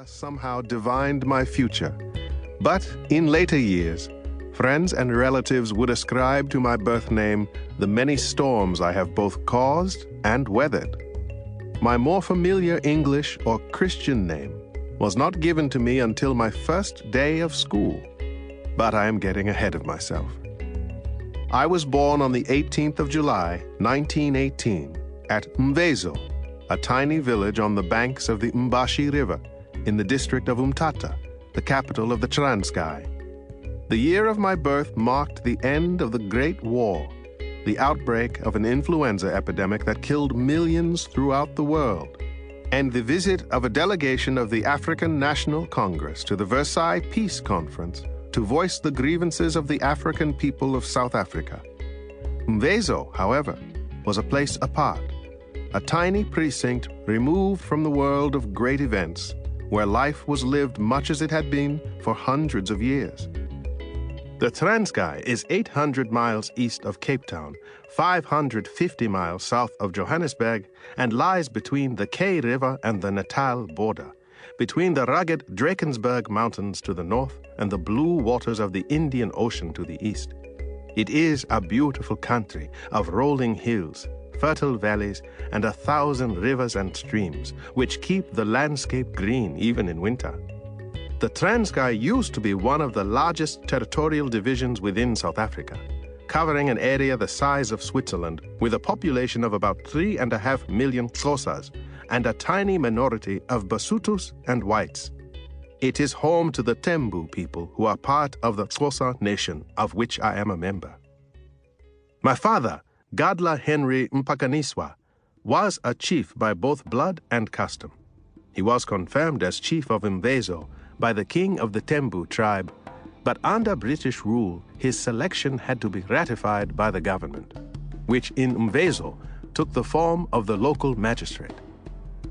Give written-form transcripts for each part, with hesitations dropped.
Somehow divined my future. But in later years, friends and relatives would ascribe to my birth name the many storms I have both caused and weathered. My more familiar English or Christian name was not given to me until my first day of school. But I am getting ahead of myself. I was born on the 18th of July, 1918, at Mvezo, a tiny village on the banks of the Mbashi River in the district of Umtata, the capital of the Transkei. The year of my birth marked the end of the Great War, the outbreak of an influenza epidemic that killed millions throughout the world, and the visit of a delegation of the African National Congress to the Versailles Peace Conference to voice the grievances of the African people of South Africa. Mvezo, however, was a place apart, a tiny precinct removed from the world of great events, where life was lived much as it had been for hundreds of years. The Transkei is 800 miles east of Cape Town, 550 miles south of Johannesburg, and lies between the Kei River and the Natal border, between the rugged Drakensberg Mountains to the north and the blue waters of the Indian Ocean to the east. It is a beautiful country of rolling hills, fertile valleys, and 1,000 rivers and streams, which keep the landscape green even in winter. The Transkei used to be one of the largest territorial divisions within South Africa, covering an area the size of Switzerland, with a population of about 3.5 million Xhosas and a tiny minority of Basutos and whites. It is home to the Tembu people, who are part of the Xhosa nation, of which I am a member. My father, Gadla Henry Mpakaniswa, was a chief by both blood and custom. He was confirmed as chief of Mvezo by the king of the Tembu tribe, but under British rule, his selection had to be ratified by the government, which in Mvezo took the form of the local magistrate.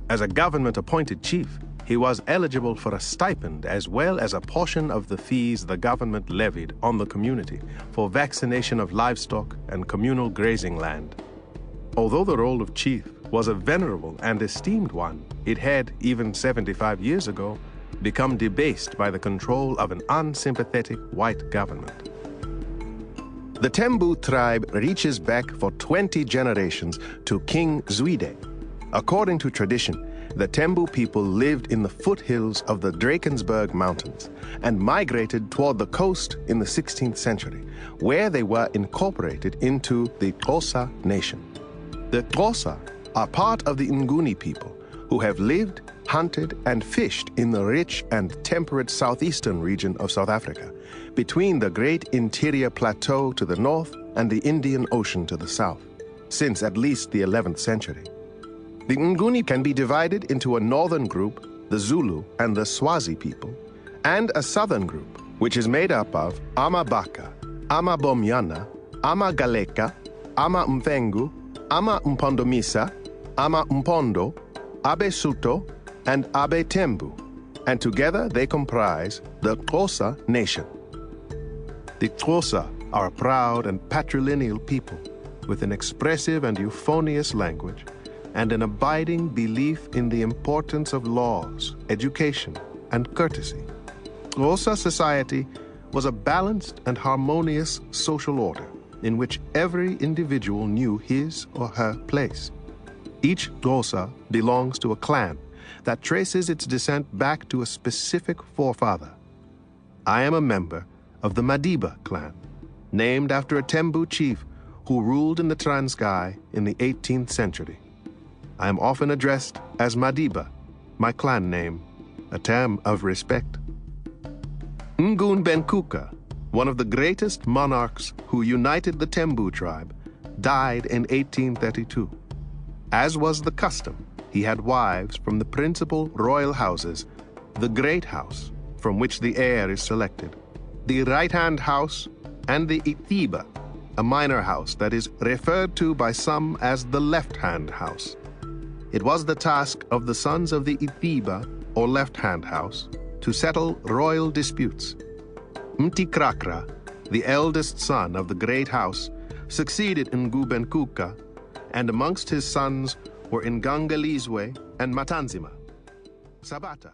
As a government-appointed chief, he was eligible for a stipend as well as a portion of the fees the government levied on the community for vaccination of livestock and communal grazing land. Although the role of chief was a venerable and esteemed one, it had, even 75 years ago, become debased by the control of an unsympathetic white government. The Tembu tribe reaches back for 20 generations to King Zwide. According to tradition, the Tembu people lived in the foothills of the Drakensberg Mountains and migrated toward the coast in the 16th century, where they were incorporated into the Xhosa nation. The Xhosa are part of the Nguni people, who have lived, hunted, and fished in the rich and temperate southeastern region of South Africa, between the great interior plateau to the north and the Indian Ocean to the south, since at least the 11th century. The Nguni can be divided into a northern group, the Zulu and the Swazi people, and a southern group, which is made up of Amabaka, Amabomyana, Amagaleka, Ama Mfengu, Ama Mpondomisa, Ama Mpondo, Abe Suto, and Abe Tembu, and together they comprise the Xhosa nation. The Xhosa are a proud and patrilineal people with an expressive and euphonious language and an abiding belief in the importance of laws, education, and courtesy. Xhosa society was a balanced and harmonious social order in which every individual knew his or her place. Each Xhosa belongs to a clan that traces its descent back to a specific forefather. I am a member of the Madiba clan, named after a Tembu chief who ruled in the Transkei in the 18th century. I am often addressed as Madiba, my clan name, a term of respect. Ngun Benkuka, one of the greatest monarchs who united the Tembu tribe, died in 1832. As was the custom, he had wives from the principal royal houses, the Great House, from which the heir is selected, the Right-Hand House, and the Itiba, a minor house that is referred to by some as the Left-Hand House. It was the task of the sons of the Itiba, or Left-Hand House, to settle royal disputes. Mtikrakra, the eldest son of the Great House, succeeded Ngu Benkuka, and amongst his sons were Ngangalizwe and Matanzima. Sabata